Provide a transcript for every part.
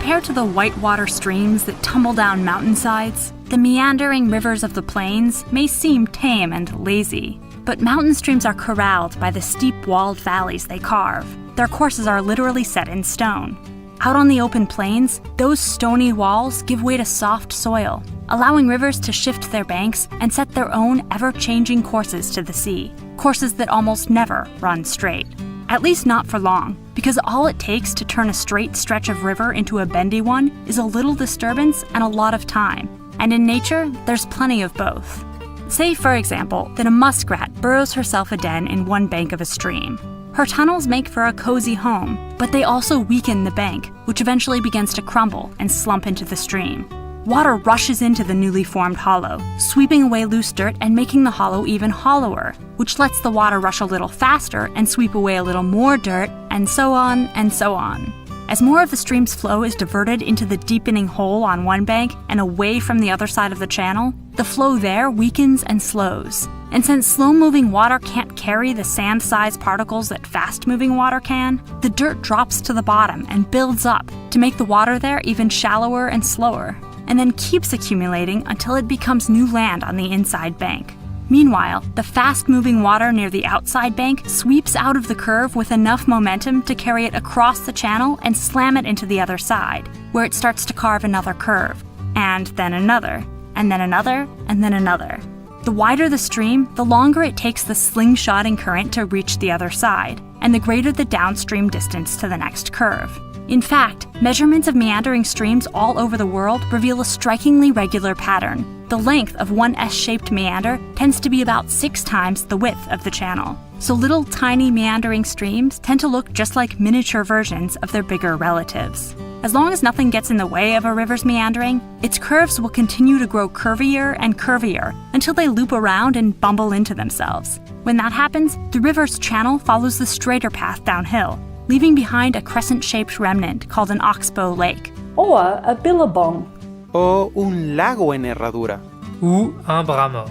compared to the whitewater streams that tumble down mountainsides, the meandering rivers of the plains may seem tame and lazy. But mountain streams are corralled by the steep walled valleys they carve. Their courses are literally set in stone. Out on the open plains, those stony walls give way to soft soil, allowing rivers to shift their banks and set their own ever-changing courses to the sea, courses that almost never run straight. At least not for long, because all it takes to turn a straight stretch of river into a bendy one is a little disturbance and a lot of time. And in nature, there's plenty of both. Say, for example, that a muskrat burrows herself a den in one bank of a stream. Her tunnels make for a cozy home, but they also weaken the bank, which eventually begins to crumble and slump into the stream. Water rushes into the newly formed hollow, sweeping away loose dirt and making the hollow even hollower, which lets the water rush a little faster and sweep away a little more dirt, and so on and so on. As more of the stream's flow is diverted into the deepening hole on one bank and away from the other side of the channel, the flow there weakens and slows. And since slow-moving water can't carry the sand-sized particles that fast-moving water can, the dirt drops to the bottom and builds up to make the water there even shallower and slower, and then keeps accumulating until it becomes new land on the inside bank. Meanwhile, the fast-moving water near the outside bank sweeps out of the curve with enough momentum to carry it across the channel and slam it into the other side, where it starts to carve another curve, and then another, and then another, and then another. The wider the stream, the longer it takes the slingshotting current to reach the other side, and the greater the downstream distance to the next curve. In fact, measurements of meandering streams all over the world reveal a strikingly regular pattern. The length of one S-shaped meander tends to be about 6 times the width of the channel. So little tiny meandering streams tend to look just like miniature versions of their bigger relatives. As long as nothing gets in the way of a river's meandering, its curves will continue to grow curvier and curvier until they loop around and bumble into themselves. When that happens, the river's channel follows the straighter path downhill, leaving behind a crescent-shaped remnant called an oxbow lake. Or a billabong. O un lago en herradura. Ou un bras mort.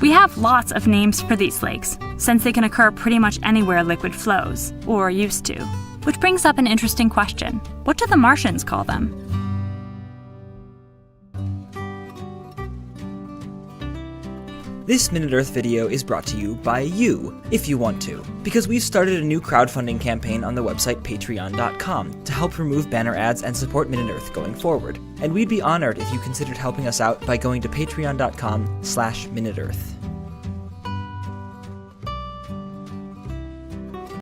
We have lots of names for these lakes, since they can occur pretty much anywhere liquid flows, or used to. Which brings up an interesting question. What do the Martians call them? This Minute Earth video is brought to you by you, if you want to, because we've started a new crowdfunding campaign on the website patreon.com to help remove banner ads and support Minute Earth going forward. And we'd be honored if you considered helping us out by going to patreon.com/MinuteEarth.